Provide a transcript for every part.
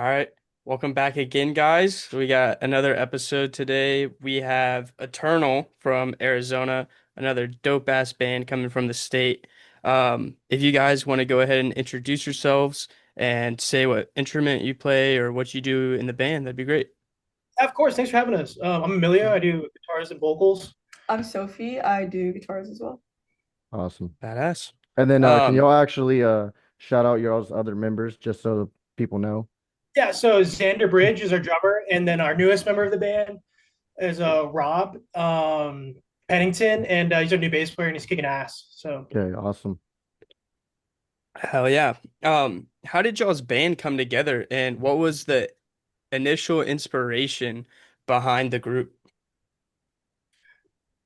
All right. Welcome back again, guys. We got another episode today. We have Eternal from Arizona, another dope ass band coming from the state. If you guys want to go ahead and introduce yourselves and say what instrument you play or what you do in the band, that'd be great. Yeah, of course. Thanks for having us. I'm Emilio. I do guitars and vocals. I'm Sophie. I do guitars as well. Awesome. Badass. And then can Um, y'all actually shout out your all's other members just so people know? Yeah, so Xander Bridge is our drummer, and then our newest member of the band is Rob Pennington, and he's our new bass player, and he's kicking ass. So, Okay, awesome. Hell yeah. How did y'all's band come together and what was the initial inspiration behind the group?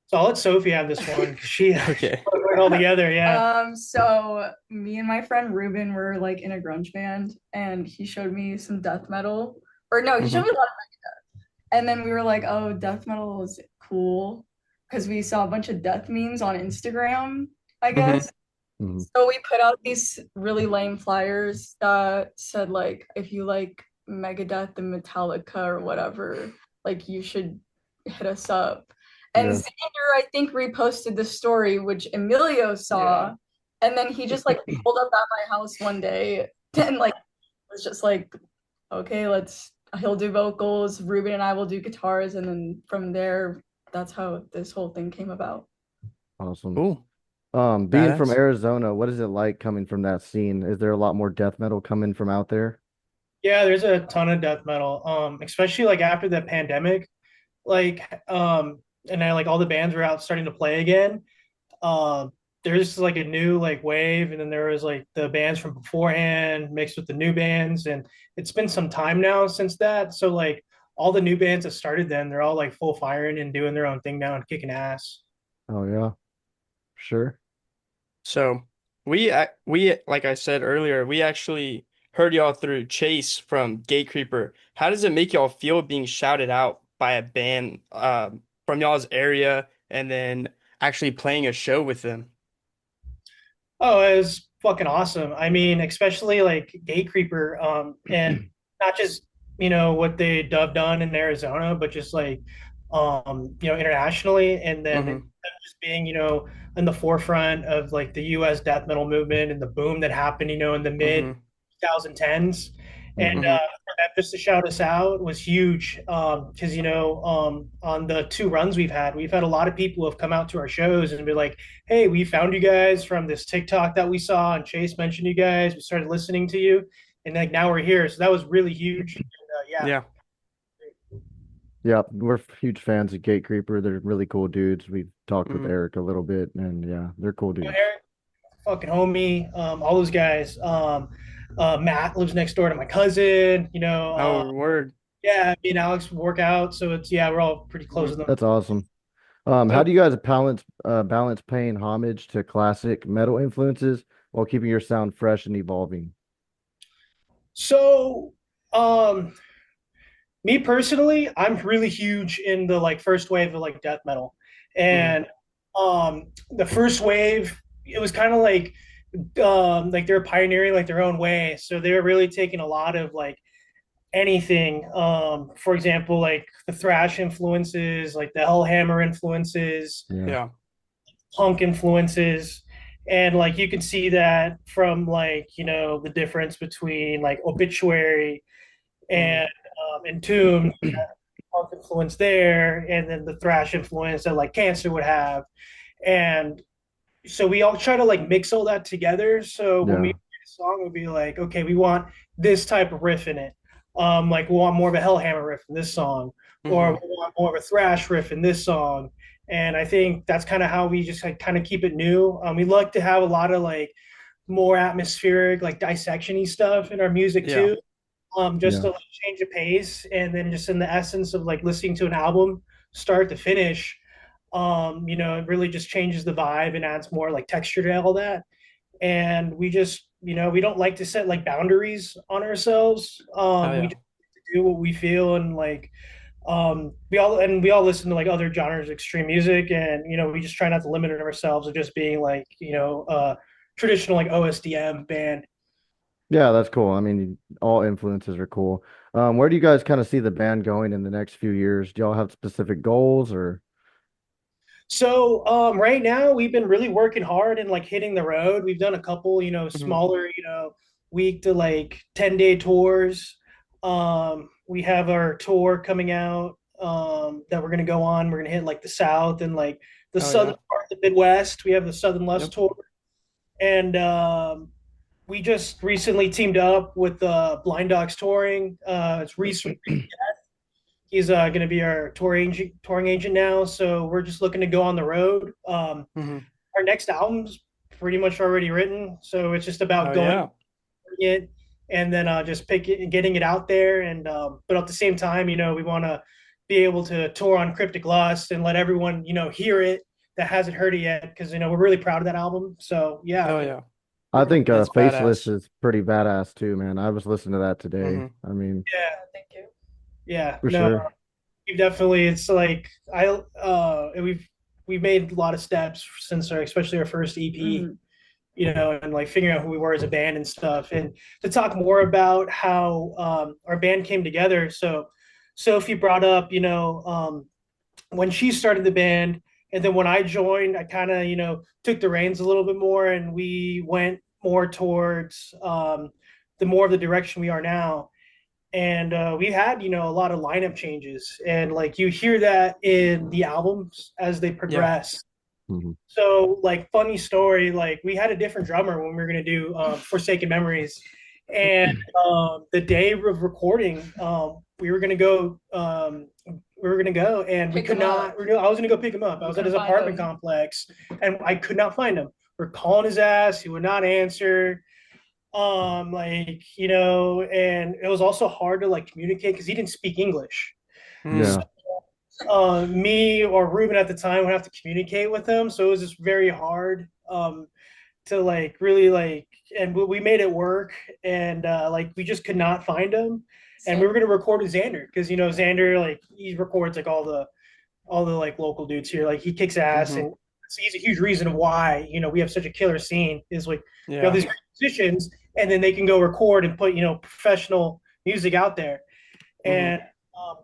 so I'll let Sophie have this one because she Okay. put it all together. Yeah. So me and my friend Ruben were like in a grunge band, and he showed me some death metal. Or no, he showed hmm me a lot of, and then we were like, oh, death metal is cool because we saw a bunch of death memes on Instagram, I hmm guess. Mhm. So we put out these really lame flyers that said like, if you like Megadeth and Metallica or whatever, like you should hit us up. And Yeah. Xander, I think, reposted the story, which Emilio Yeah. saw, and then he just like pulled up at my house one day and like was just like, okay, he'll do vocals, Ruben and I will do guitars, and then from there, that's how this whole thing came about. Awesome. Cool. Being from Badass. Arizona, what is it like coming from that scene? Is there a lot more death metal coming from out there? Yeah, there's a ton of death metal, especially like after the pandemic, like, and then like all the bands were out starting to play again. Um, there's like a new like wave, and then there was like the bands from beforehand mixed with the new bands, and it's been some time now since that. So like all the new bands that started then, they're all like full firing and doing their own thing now and kicking ass. Oh yeah, sure. So we like I said earlier, we actually heard y'all through Chase from Gatecreeper. How does it make y'all feel being shouted out by a band from y'all's area and then actually playing a show with them? Oh, it was fucking awesome. I mean, especially like Gate Creeper, and not just what they dubbed on in Arizona, but just like internationally, and then hmm just being in the forefront of like the U.S. death metal movement and the boom that happened in the mid hmm 2010s, and Hmm. for Memphis to shout us out was huge. Because on the two runs we've had a lot of people who have come out to our shows and be like, hey, we found you guys from this TikTok that we saw, and Chase mentioned you guys. We started listening to you, and like now we're here. So that was really huge. And, yeah. Yeah. Yeah, we're huge fans of Gate Creeper. They're really cool dudes. We've talked with hmm Eric a little bit, and yeah, they're cool dudes. Eric, fucking homie, all those guys. Matt lives next door to my cousin. Oh, word. Yeah, me and Alex work out, so it's yeah, we're all pretty close with hmm them. That's awesome. How So do you guys balance paying homage to classic metal influences while keeping your sound fresh and evolving? So, um, me personally, I'm really huge in the like first wave of like death metal, hmm and the first wave, it was kind of like they're pioneering like their own way, so they were really taking a lot of like anything. For example, like the thrash influences, like the Hellhammer influences, Yeah. Yeah. punk influences, and like you can see that from like the difference between like Obituary hmm and Entombed, punk influence there, and then the thrash influence that like Cancer would have, and so we all try to like mix all that together. So when we Yeah. write a song, we'll be like, okay, we want this type of riff in it. Like we want more of a Hellhammer riff in this song, or we hmm want more of a thrash riff in this song. And I think that's kind of how we just like kind of keep it new. We like to have a lot of like more atmospheric, like dissection-y stuff in our music Yeah. too. Just Yeah. to like, change the pace, and then just in the essence of like listening to an album start to finish, it really just changes the vibe and adds more like texture to all that. And we just, we don't like to set like boundaries on ourselves. Oh We yeah. just do what we feel, and like we all listen to like other genres of extreme music, and we just try not to limit ourselves of just being like traditional like OSDM band. Yeah, that's cool. I mean, all influences are cool. Where do you guys kind of see the band going in the next few years? Do y'all have specific goals or? So right now we've been really working hard and like hitting the road. We've done a couple, Hmm. smaller, week to like 10-day tours. We have our tour coming out that we're gonna go on. We're gonna hit like the South and like the Oh southern yeah. part of the Midwest. We have the Southern Lust Yep. tour, and we just recently teamed up with Blind Dogs Touring. It's Reese. He's going to be our touring agent now. So we're just looking to go on the road. Hmm. Our next album's pretty much already written, so it's just about Oh going yeah. it and then just pick it and getting it out there. And but at the same time, we want to be able to tour on Cryptic Lust and let everyone hear it that hasn't heard it yet because we're really proud of that album. So yeah, Oh yeah. I think That's Faceless badass. is pretty badass too, man. I was listening to that today. Hmm. I mean, yeah, Thank you. yeah. for No, sure. we've definitely. It's like we've made a lot of steps since especially our first EP, Mhm. and like figuring out who we were as a band and stuff. And to talk more about how our band came together. So Sophie brought up, when she started the band, and then when I joined, I kind of, took the reins a little bit more, and we went more towards the more of the direction we are now. And we had, a lot of lineup changes, and like you hear that in the albums as they Yeah. progress. Hmm. So, like, funny story, like, we had a different drummer when we were going to do Forsaken Memories. And the day of recording, we were going to go, and we Pick could him up. not, I was going to go pick him up. I You was at couldn't his find apartment him. complex, and I could not find him. We're calling his ass. He would not answer. And it was also hard to like communicate because he didn't speak English. So Mm. Yeah. me or Ruben at the time would have to communicate with him. So it was just very hard to like really like, and we made it work. And like we just could not find him. And we Same. were gonna record with Xander because Xander like he records like all the like local dudes here. Like he kicks ass, Hmm. and he's a huge reason why we have such a killer scene. Is like Yeah. these great musicians, and then they can go record and put professional music out there. Hmm. And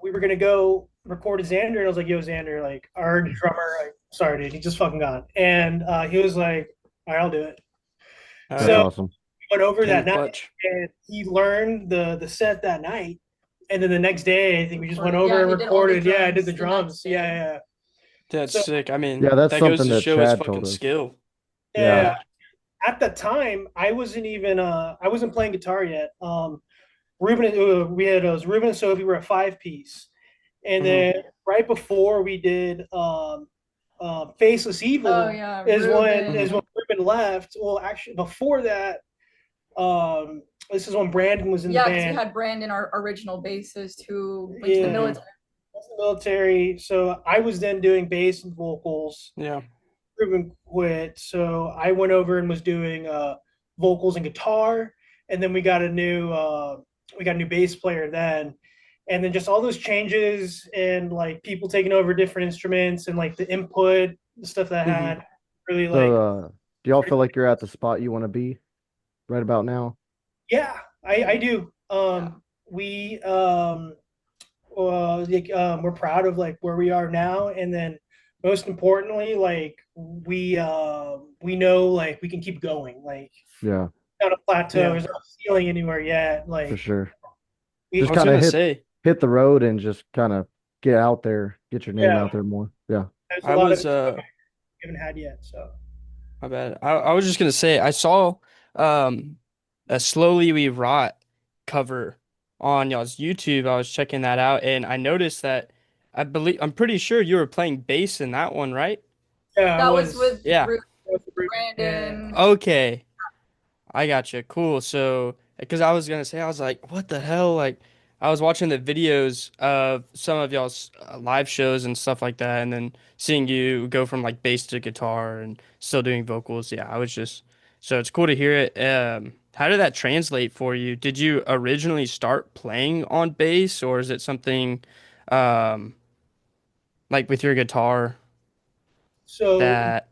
we were gonna go record with Xander, and I was like, "Yo, Xander, like our drummer, like, sorry, dude, he just fucking gone." And he was like, "All right, I'll do it." Oh That's So yeah. awesome. we went over Came that in night, clutch. and he learned the set that night. And then the next day, I think we just went Recorded. over Yeah, and he did all the recorded. Yeah, I did the drums the drums. next Yeah, day. yeah. Yeah. That's So sick. I mean, Yeah, that's that goes something to that show his Chad fucking told us. skill. Yeah. yeah, at the time, I wasn't playing guitar yet. We had it was Ruben and Sophie were a 5 piece, and Hmm. then right before we did Faceless Oh Evil yeah, is Hmm. Ruben. when Ruben left. Well, actually, before that, this is when Brandon was in the Yeah, because we band. had Brandon, our original bassist, who went to the Yeah, Hmm. military. military. So I was then doing bass and vocals. Yeah. Ruben quit, so I went over and was doing vocals and guitar, and then we got a new bass player then, and then just all those changes and like people taking over different instruments and like the input the stuff that I Hmm. had really So, like do y'all feel like you're at the spot you want to be right about now? yeah, I do. Yeah. We like, we're proud of like where we are now, and then most importantly, like we know like we can keep going. Like Yeah, not a plateau. Yeah. There's no ceiling anywhere yet. for Like sure. we, I Just was kind of gonna say, hit the road and just kind of get out there, get your name yeah, out there more. Yeah. there's a I lot of was excitement we haven't had yet. So my bad. I was just gonna say I saw um a Slowly We Rot cover on y'all's YouTube. I was checking that out and I noticed that I'm pretty sure you were playing bass in that one, right? yeah, I That was with was. Yeah. Ruben, I was yeah, Brandon. Okay. I gotcha. Cool. So, because I was gonna say, I was like, what the hell? Like, I was watching the videos of some of y'all's live shows and stuff like that, and then seeing you go from like bass to guitar and still doing vocals. Yeah, I was just so it's cool to hear it. How did that translate for you? Did you originally start playing on bass, or is it something um, like with your guitar so that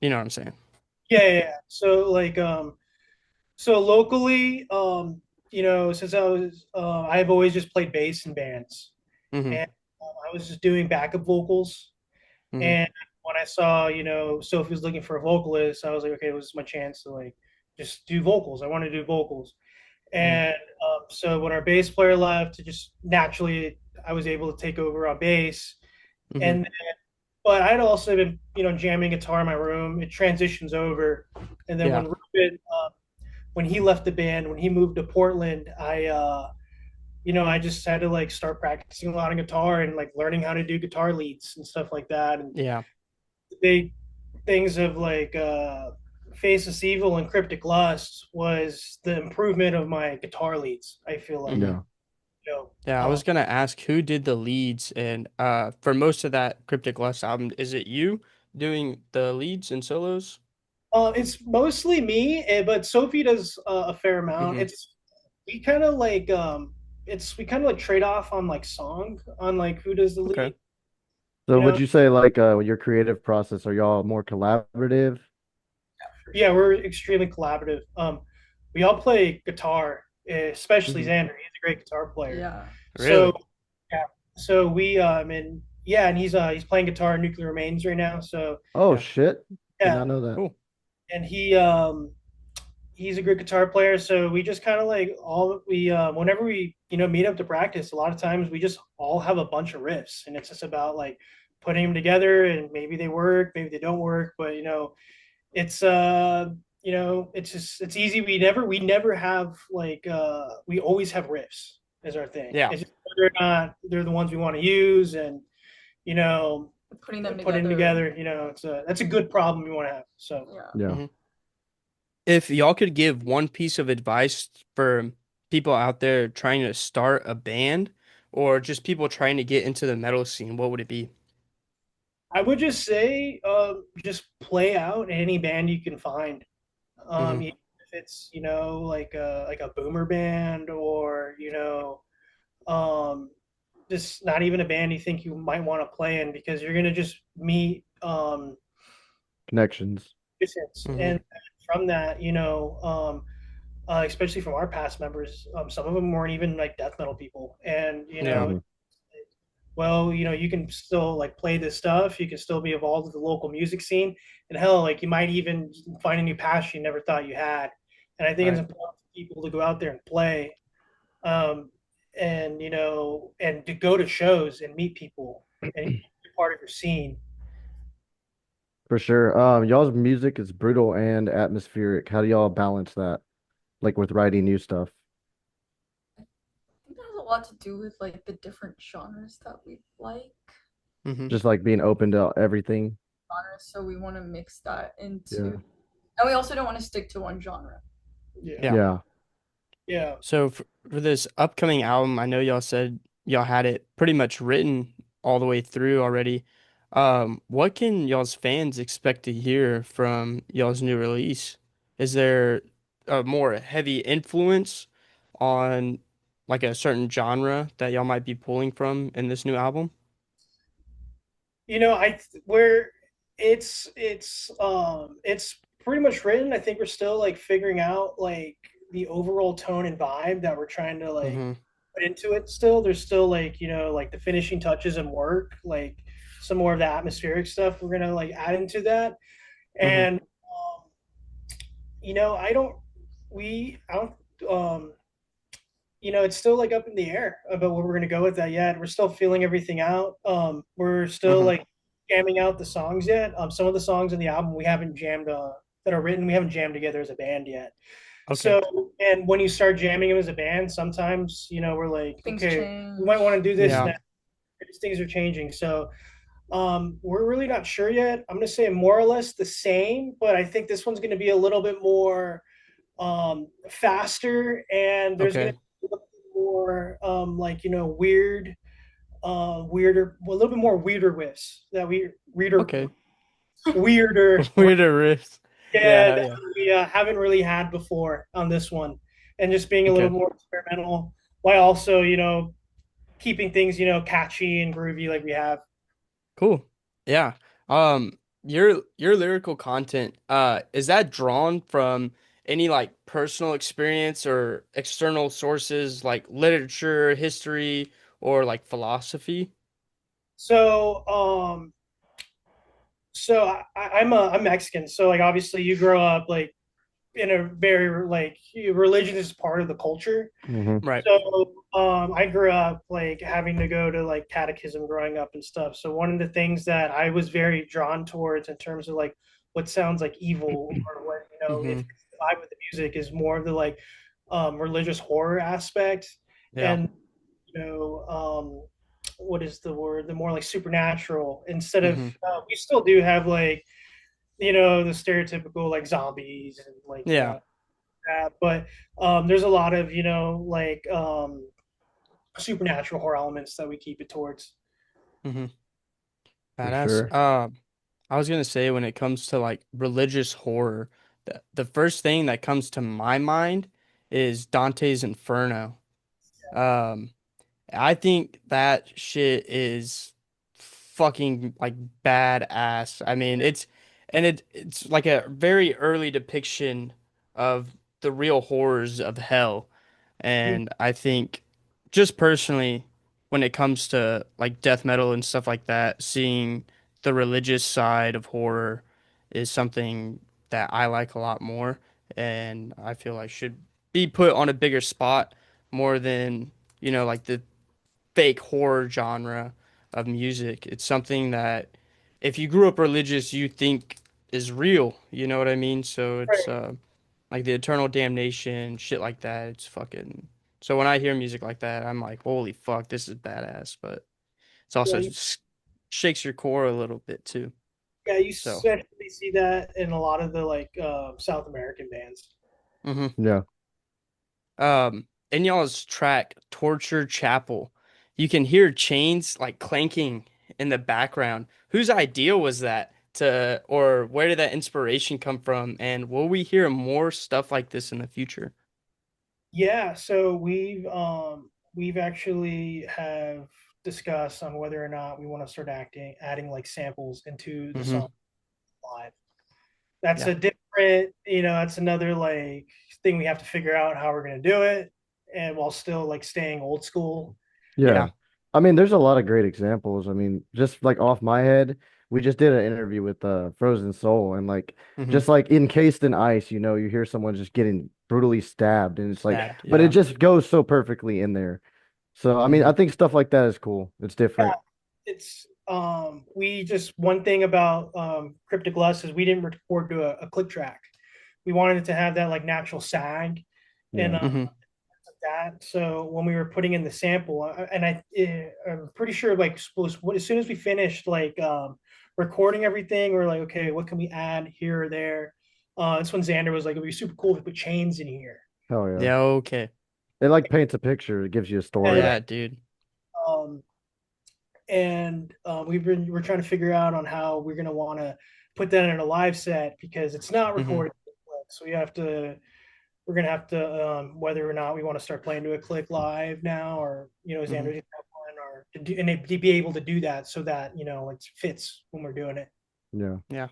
you know what I'm saying? yeah. So like So locally, since I've always just played bass in bands, Mm-hmm. and I was just doing backup vocals. Mm-hmm. And when I saw, Sophie was looking for a vocalist, I was like, okay, this is my chance to like just do vocals. I want to do vocals. Mm-hmm. And so when our bass player left, it just naturally I was able to take over on bass. Mm-hmm. And but I'd also been, jamming guitar in my room. It transitions over, and then Yeah. when he left the band, when he moved to Portland, I just had to like start practicing a lot of guitar and like learning how to do guitar leads and stuff like that. And Yeah. they things of like Faceless Evil and Cryptic Lust was the improvement of my guitar leads. I feel like, Mm-hmm. Yeah. you know, Yeah, I was gonna ask who did the leads, and for most of that Cryptic Lust album, is it you doing the leads and solos? it's mostly me, but Sophie does a fair amount. Mm-hmm. It's we kind of like we kind of like trade off on like song on like who does the Okay. lead. So You would know, you say like your creative process, are y'all more collaborative? yeah, we're extremely collaborative. We all play guitar, especially Mm-hmm. Xander. He's a great guitar player. Yeah. So Really? yeah, so we and yeah, and he's playing guitar in Nuclear Remains right now. So Oh Yeah. shit. Did yeah, not know that. Cool. and he's a good guitar player. So we just kind of like all we whenever we meet up to practice, a lot of times we just all have a bunch of riffs, and it's just about like putting them together, and maybe they work, maybe they don't work, but it's it's easy. We never have like we always have riffs as our thing. Yeah. It's just whether or not they're the ones we want to use, and you know Putting them putting together. together. That's a good problem you want to have. So Yeah. Yeah. Mm-hmm. If y'all could give one piece of advice for people out there trying to start a band, or just people trying to get into the metal scene, what would it be? I would just say just play out in any band you can find. Mm-hmm. Even if it's like a boomer band, or um just not even a band you think you might want to play in, because you're gonna just meet Connections. musicians. Mm-hmm. And from that, especially from our past members, some of them weren't even like death metal people, and Yeah. Hmm. well, you can still like play this stuff. You can still be involved with the local music scene, and hell, like you might even find a new passion you never thought you had. And I think it's Right. important for people to go out there and play, um, and and to go to shows and meet people and be part of your scene. For sure. Y'all's music is brutal and atmospheric. How do y'all balance that? Like with writing new stuff? I think that has a lot to do with like the different genres that we like. Mm-hmm. Just like being open to everything. Genres, so we want to mix that into, Yeah. and we also don't want to stick to one genre. Yeah, Yeah. Yeah. yeah. So for this upcoming album, I know y'all said y'all had it pretty much written all the way through already. What can y'all's fans expect to hear from y'all's new release? Is there a more heavy influence on like a certain genre that y'all might be pulling from in this new album? I where it's pretty much written. I think we're still like figuring out like the overall tone and vibe that we're trying to like Mm-hmm. put into it. Still, there's still like like the finishing touches and work, like some more of the atmospheric stuff we're gonna like add into that. Mm-hmm. And I don't we I don't it's still like up in the air about where we're going to go with that yet. We're still feeling everything out. We're still Mm-hmm. like jamming out the songs yet. Some of the songs in the album we haven't jammed that are written. We haven't jammed together as a band yet. Okay. So, and when you start jamming them as a band, sometimes we're like, Things okay, we might change. want to do this Yeah. now. These things are changing. So, we're really not sure yet. I'm going to say more or less the same, but I think this one's going to be a little bit more faster, and there's going to Okay. be a little bit more like weird, weirder, well, a little bit more weirder whiffs that Okay. weirder, Weirder riffs. Yeah, yeah, hell that yeah. we haven't really had before on this one, and just being a little Okay. more experimental, while also keeping things catchy and groovy like we have. Cool. Yeah. Your lyrical content, is that drawn from any like personal experience or external sources like literature, history, or like philosophy? So, I'm Mexican, so like obviously you grow up like in a very like religion is part of the culture. Hmm. Right. So I grew up like having to go to like catechism growing up and stuff. So one of the things that I was very drawn towards in terms of like what sounds like evil or what if Hmm. it's the vibe with the music is more of the like religious horror aspect Yeah. and what is the word? The more like supernatural instead of Hmm. we still do have like the stereotypical like zombies and like Yeah. that, but there's a lot of like supernatural horror elements that we keep it towards. Hmm. For Badass. sure. I was gonna say when it comes to like religious horror, the first thing that comes to my mind is Dante's Inferno. Um, I think that shit is fucking like badass. I mean, it's like a very early depiction of the real horrors of hell. And I think just personally, when it comes to like death metal and stuff like that, seeing the religious side of horror is something that I like a lot more, and I feel like should be put on a bigger spot more than, like the fake horror genre of music. It's something that if you grew up religious, you think is real. You know what I mean? So it's Right. like the eternal damnation, shit like that. It's fucking. So when I hear music like that, I'm like, holy fuck, this is badass. But it's Yeah, also shakes your core a little bit too. yeah, you So, especially see that in a lot of the like South American bands. mhm. Yeah. In y'all's track, Torture Chapel, you can hear chains like clanking in the background. Whose idea was that to, or where did that inspiration come from? And will we hear more stuff like this in the future? Yeah, so we've actually have discussed on whether or not we want to start adding like samples into the Hmm. song live. That's Yeah. a different, that's another like thing we have to figure out how we're gonna do it, and while still like staying old school. Yeah. Yeah. I mean, there's a lot of great examples. I mean, just like off my head, we just did an interview with Frozen Soul and like Hmm. just like encased in ice, you hear someone just getting brutally stabbed and it's like Stabbed. but it Yeah. just goes so perfectly in there. So I mean, Hmm. I think stuff like that is cool. It's Yeah, different. it's we just one thing about Cryptic Lust is we didn't record to a click track. We wanted it to have that like natural sag and Yeah. Hmm. that. So when we were putting in the sample, I'm pretty sure like as soon as we finished like recording everything, we're like, okay, what can we add here or there? That's when Xander was like, it'd be super cool if we put chains in here. Hell yeah. Yeah. Okay. It like paints a picture. It gives you a story. And Yeah, dude. um, we're trying to figure out on how we're gonna want to put that in a live set because it's not Hmm. recorded. So we're gonna have to whether or not we want to start playing to a click live now, or Xander's Hmm. gonna have one, or to be able to do that so that it fits when we're doing it. Yeah. Yeah.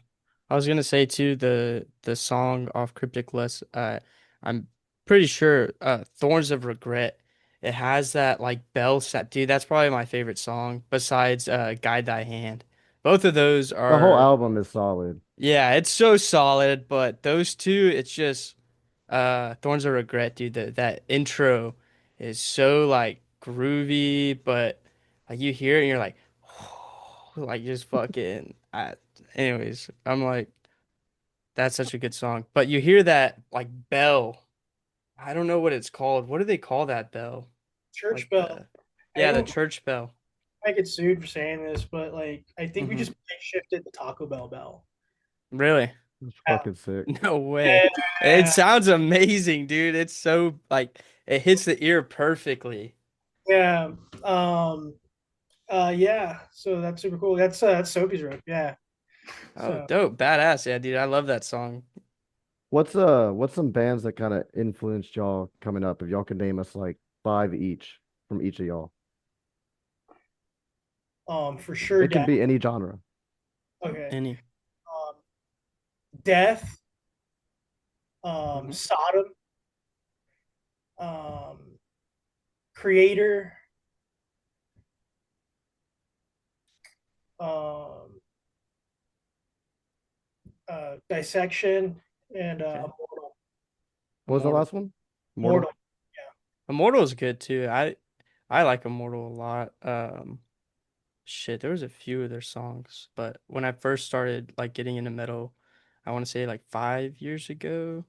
I was gonna say too the song off Cryptic List, I'm pretty sure Thorns of Regret. It has that like bell set, dude. That's probably my favorite song besides Guide Thy Hand. Both of those The whole are, album is solid. yeah, it's so solid, but those two, it's just Thorns of Regret, dude. That intro is so like groovy, but like you hear it and you're like like just fucking anyways, I'm like that's such a good song. But you hear that like bell. I don't know what it's called. What do they call that bell? Like Church bell. the I yeah, the don't church bell. I get sued for saying this, but like I think we Hmm. just shifted the Taco Bell bell. Really? It's Yeah. fucking sick. No way. It sounds amazing, dude. It's so like it hits the ear perfectly. Yeah. Yeah. So that's super cool. That's Sophie's rope. Yeah. Oh, So dope. Badass. Yeah, dude. I love that song. What's some bands that kind of influenced y'all coming up? If y'all could name us like five each from each of y'all. for sure, It can death. be any genre. Okay. Any. Death. Hmm. Sodom, um, Creator, um, Dissection, and Okay. Immortal. What was the Immortal. last one? Mortal. Immortal. Immortal is good too. I like Immortal a lot. Shit, there was a few of their songs, but when I first started like getting into metal, I want to say like 5 years ago,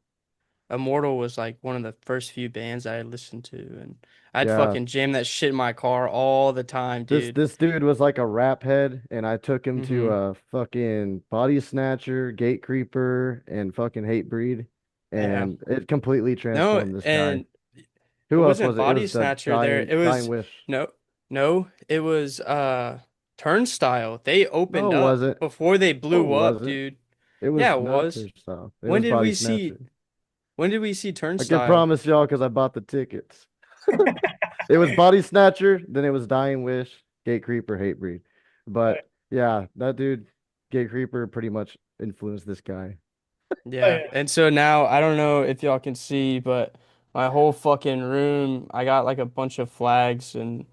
Immortal was like one of the first few bands I listened to, and I'd Yeah. fucking jam that shit in my car all the time, This dude. this dude was like a rap head, and I took him to Hmm. fucking Body Snatcher, Gate Creeper, and fucking Hatebreed, Yeah. and it completely No, transformed this guy. and it Who else wasn't was it? It Body was the Snatcher there. It Dying was Wish. no, no, it was Turnstile. They No, opened it up wasn't. before they No, it blew up, wasn't. dude. It Yeah, was it not was. Turnstile. It When was did Body we see Snatcher. when did we see I can Turnstile? promise y'all because I bought the tickets. It was Body Snatcher, then it was Dying Wish, Gate Creeper, Hatebreed. Oh, But yeah, that dude, Gate Creeper, pretty much influenced this guy. Yeah. yeah. And so now I don't know if y'all can see, but my whole fucking room, I got like a bunch of flags and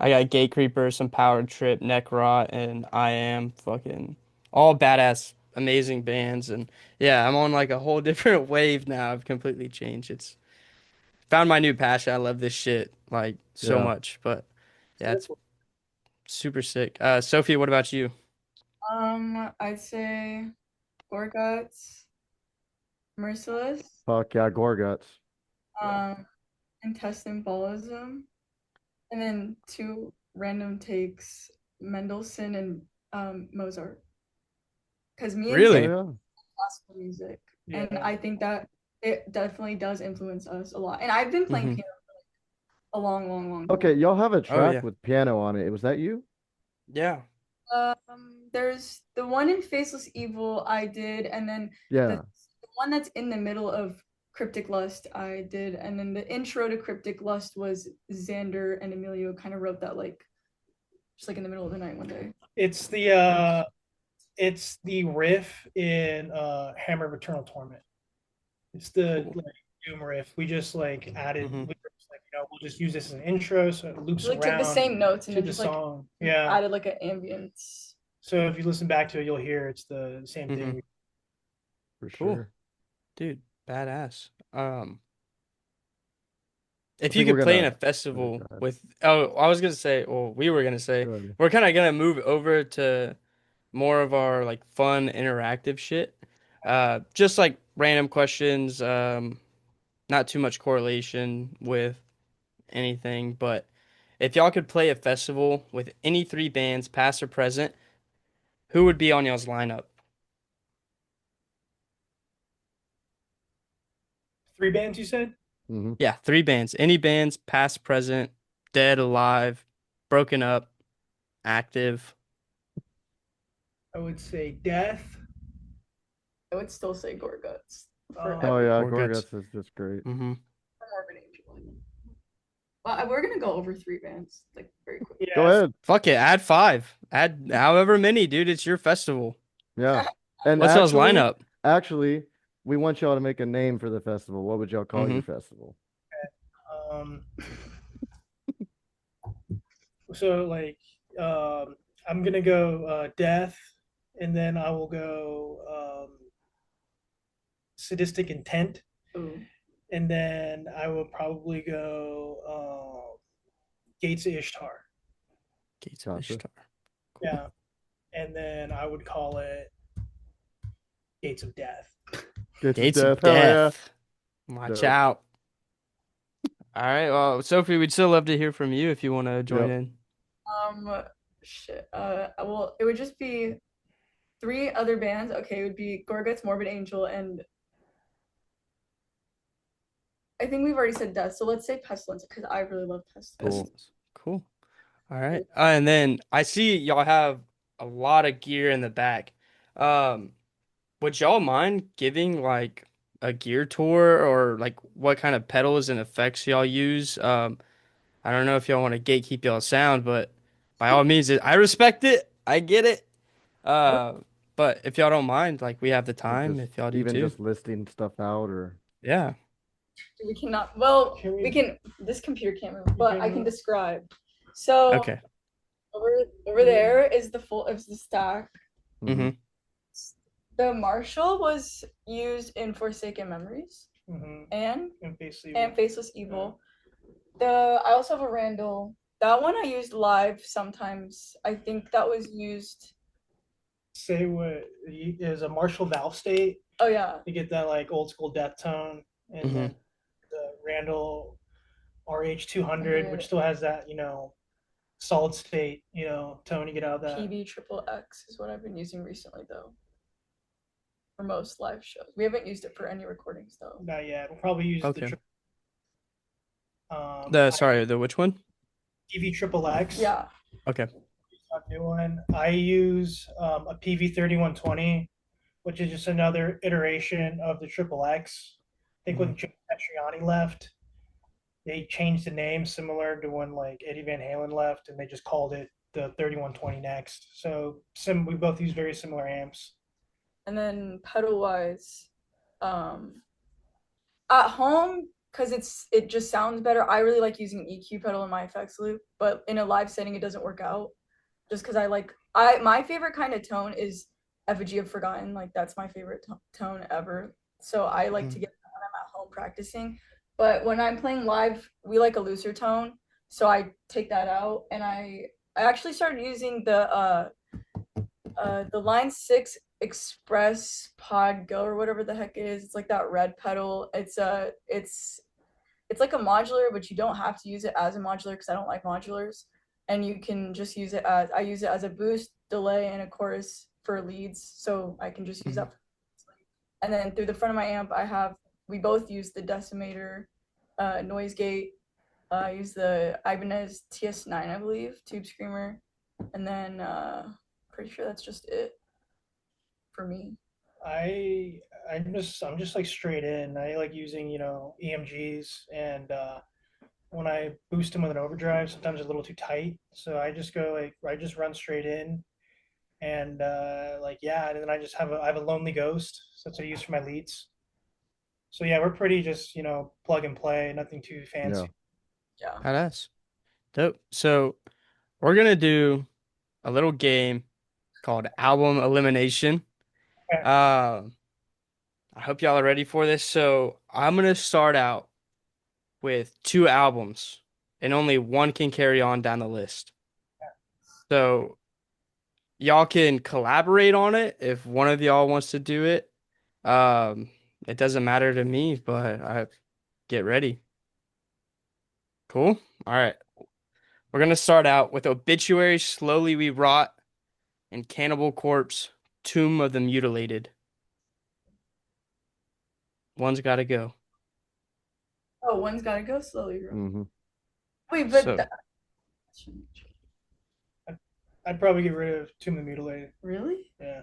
I got Gatecreeper, some Power Trip, Necrot, and I Am fucking all badass, amazing bands. And yeah, I'm on like a whole different wave now. I've completely changed. It's found my new passion. I love this shit like so Yeah. much. But yeah, it's super sick. Sophie, what about you? I'd say Gorguts, Merciless, Fuck yeah, Gorguts. Yeah. um, Intestine Ballism, and then two random takes, Mendelssohn and Mozart. Because me and Oh Sam Really? yeah. classical music, and Yeah. I think that it definitely does influence us a lot. And I've been playing Hmm. piano a long, long, long Okay, time. y'all have a Oh track yeah. with piano on it. Was that you? Yeah. There's the one in Faceless Evil I did, and then the, Yeah. the one that's in the middle of Cryptic Lust I did, and then the intro to Cryptic Lust was Xander and Emilio kind of wrote that like just like in the middle of the night one day. It's the Nice. riff in Hammer of Eternal Torment. It's the Cool. like doom riff. We just like added Hmm. we were just like, we'll just use this as an intro so it loops We like took the around same notes and to then the just like song. Yeah. added like an ambience. So if you listen back to it, you'll hear it's the same Hmm. thing. For Cool. sure. Dude, badass. I If you think we're could play in gonna a go festival ahead. with, oh, I was gonna say, well, we were gonna say, Go ahead. we're kind of gonna move over to more of our like fun interactive shit. Just like random questions, not too much correlation with anything, but if y'all could play a festival with any three bands, past or present, who would be on y'all's lineup? Three bands you said? Hmm. Yeah, three bands. Any bands, past, present, dead, alive, broken up, active. I would say Death. I would still say Gorguts Um, Oh forever. yeah, Or guts. Gorguts is just great. Mm-hmm. More of an angel. Well, we're gonna go over three bands like very quickly. Go yes. ahead. Fuck it, add five. Add however many, dude. It's your festival. Yeah. And What's y'all's lineup? actually, we want y'all to make a name for the festival. What would y'all call Mm-hmm. your festival? Um, so like I'm gonna go Death, and then I will go Sadistic Intent, Ooh. and then I will probably go Gates of Ishtar. Gates of Gotcha. Ishtar. Cool. Yeah, and then I would call it Gates of Death. Gates of Gates of Death. Hell yeah. Death. Watch Dope. out. All right. Well, Sophie, we'd still love to hear from you if you want to join Yep. in. Shit. Well, it would just be three other bands. Okay, it would be Gorguts, Morbid Angel, and I think we've already said Death. So let's say Pestilence because I really love Pestilence. Cool. Pestilence. Cool. All right. And then I see y'all have a lot of gear in the back. Um, would y'all mind giving like a gear tour or like what kind of pedals and effects y'all use? I don't know if y'all want to gatekeep y'all sound, but by all means, I respect it. I get it. Uh, but if y'all don't mind, like we have the Like time just if y'all do even too. just listing stuff out or Yeah. We cannot. Well, Can we we? can. This computer can't move, but I can can move. describe. So Okay. over there is the stack. Hmm. Mm-hmm. The Marshall was used in Forsaken Memories Mm-hmm. and And basically, Faceless Evil. I also have a Randall. That one I used live sometimes. I think that was used. say what is a Marshall valve state Oh yeah, to get that like old school death tone, and Mm-hmm. then the Randall RH200, which the still has that solid state tone you get out of that. PB triple X is what I've been using recently though. For most live shows, we haven't used it for any recordings though. Not yet. We'll probably use Okay. I The which one? PV triple X. Yeah. Okay. A new one. I use a PV 3120, which is just another iteration of the triple X. I think Mm-hmm. when Joe Satriani left, they changed the name similar to when like Eddie Van Halen left, and they just called it the 3120 next. So we both use very similar amps. And then pedal wise, um, at home because it just sounds better. I really like using an EQ pedal in my effects loop, but in a live setting, it doesn't work out. Just because I my favorite kind of tone is Effigy of Forgotten. Like that's my favorite tone ever. So I like to Mm-hmm. get that when I'm at home practicing. But when I'm playing live, we like a looser tone. So I take that out and I actually started using the Line 6 Express Pod Go or whatever the heck it is. It's like that red pedal. It's like a modular, but you don't have to use it as a modular because I don't like modulars. And you can just use it as I use it as a boost, delay, and a chorus for leads. So I can just use Mm-hmm. that. And then through the front of my amp, we both use the decimator, noise gate. I use the Ibanez TS9, I believe, tube screamer, and then pretty sure that's just it for me. I I'm just like straight in. I like using EMGs, and when I boost them with an overdrive, sometimes it's a little too tight. So I just run straight in, and like yeah, and then I have a lonely ghost. So that's what I use for my leads. So yeah, we're pretty just plug and play, nothing too Yeah. fancy. Yeah. Badass. Dope. So we're gonna do a little game called Album Elimination. Okay. Uh, I hope y'all are ready for this. So I'm gonna start out with two albums, and only one can carry on down the list. So y'all can collaborate on it if one of y'all wants to do it. Um, it doesn't matter to me, but I get ready. Cool. All right. We're gonna start out with Obituary, Slowly We Rot, and Cannibal Corpse, Tomb of the Mutilated. One's gotta go. Oh, one's gotta go slowly. Hmm. Wait, but So, I'd probably get rid of Tomb of the Mutilated. really? Yeah.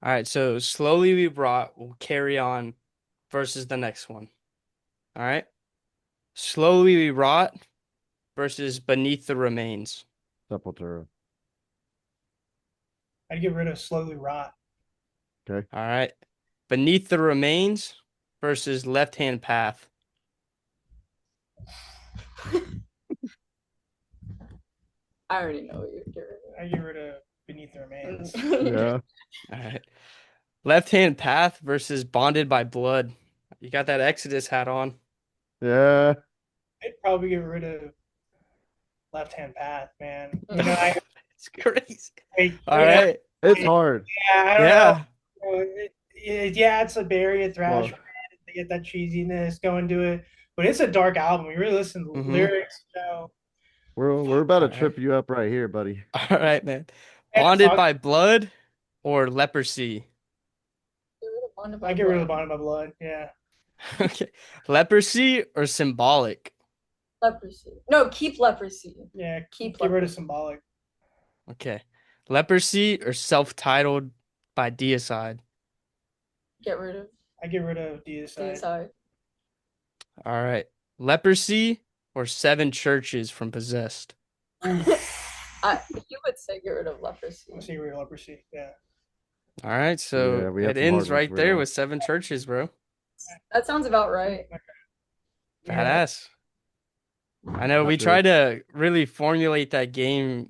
all right. So, Slowly We Rot will carry on versus the next one. All right. Slowly We Rot versus Beneath the Remains. Sepultura. I'd get rid of Slowly Rot. Okay. All right. Beneath the Remains versus Left Hand Path. I already know what you're I'd get rid of Beneath the Remains. doing. Yeah. All right. Left Hand Path versus Bonded by Blood. You got that Exodus hat on. Yeah. I'd probably get rid of Left Hand Path, man. I It's crazy. All yeah, right. It's hard. I don't know. Yeah. Yeah, it's a Barry thrash. Well, They get that cheesiness going to it, but it's a dark album. You really listen to the Mm-hmm. lyrics. we're about to All right. trip you up right here, buddy. All right, man. And Bonded song, by Blood or Leprosy? I get rid of the Bond of My Blood. Yeah, Okay. Leprosy or Symbolic? Leprosy. No, keep leprosy. yeah. Keep Get rid of leprosy. Symbolic. Okay. Leprosy or Self-Titled by Deicide? Get rid of I get rid of Deicide. DSI. All right. Leprosy or Seven Churches from Possessed? You would say get rid of leprosy. I see real leprosy. Yeah. All right, Yeah, so we have it some hard ends ones to right read there off. with Seven Churches, bro. That sounds about right. Yeah, Badass. I know For we sure. tried to really formulate that game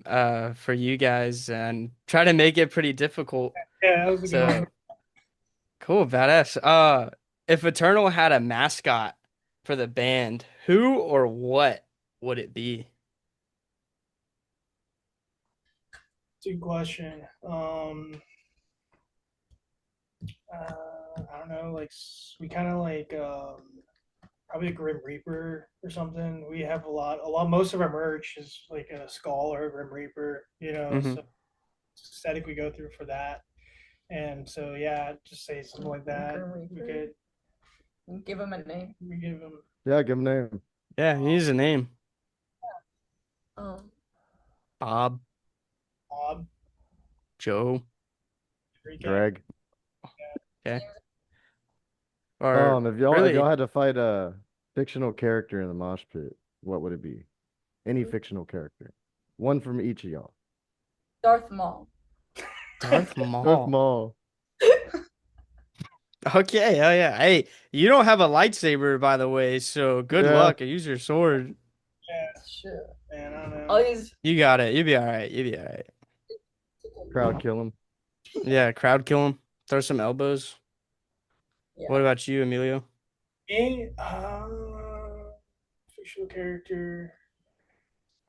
for you guys and try to make it pretty difficult. yeah, that was a good one. So cool, badass. If Eternal had a mascot for the band, who or what would it be? Good question. I don't know. Like we kind of like probably a Grim Reaper or something. We have a lot. Most of our merch is like a skull or a Grim Reaper. Hmm. So aesthetic we go through for that. And so yeah, I'd just say something like that. Grim We Reaper. could Give him a name. we give them Yeah, give him a name. Yeah, he needs a name. Um, Bob, Bob, Joe. Enrique. Greg. Okay. Or If y'all really, had to fight a fictional character in the mosh pit, what would it be? Any fictional character. One from each of y'all. Darth Maul. Darth Darth Maul. Maul. Okay, oh yeah. Hey, you don't have a lightsaber, by the way, so good Yeah. luck. Use your sword. Yeah, Shit. man, I don't All know. these. You got it. You'll be all right. You'll be all right. Crowd kill him. Yeah, crowd kill him. Throw some elbows. Yeah. What about you, Emilio? Me, fictional character.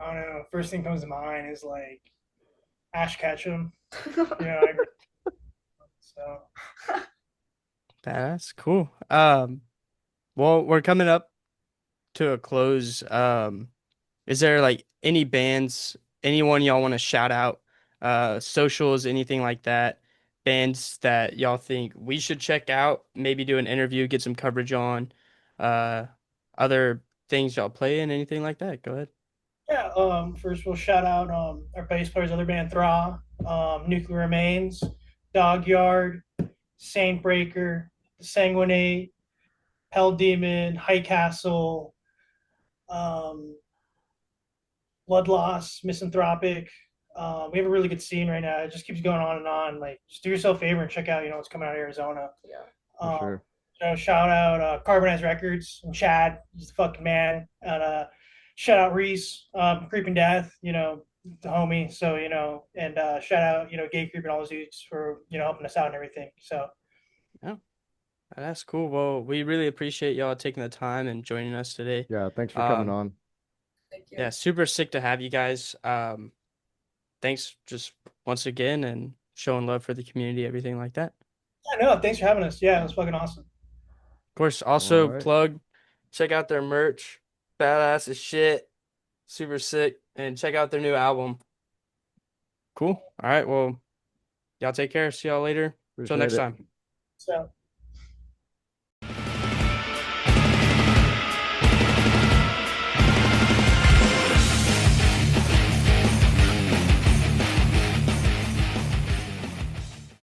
I don't know. First thing comes to mind is like Ash Ketchum. I agree. So That's cool. Well, we're coming up to a close. Is there like any bands, anyone y'all want to shout out, socials, anything like that, bands that y'all think we should check out, maybe do an interview, get some coverage on, uh, other things y'all play in, anything like that? Go ahead. yeah, first we'll shout out our bass player's other band Thra, Nuclear Remains, Dog Yard, Saint Breaker, Sanguinate, Hell Demon, High Castle, um, Blood Loss, Misanthropic. We have a really good scene right now. It just keeps going on and on. Like, just do yourself a favor and check out, what's coming out of Arizona. Yeah. For Um, sure. shout out Carbonized Records and Chad. He's the fucking man. And shout out Reese, Creeping Death, the homie. So, and shout out, Gay Creep and all those dudes for, helping us out and everything. So, Yeah, that's cool. Well, we really appreciate y'all taking the time and joining us today. Yeah, thanks for coming Um, on. Thank you. yeah, super sick to have you guys. Thanks just once again and showing love for the community, everything like that. yeah, no, thanks for having us. Yeah, it was fucking awesome. Of course, All also right. plug, check out their merch, badass as shit, super sick, and check out their new album. Cool. All right, well, y'all take care. See y'all later. Till Appreciate next it. time. So,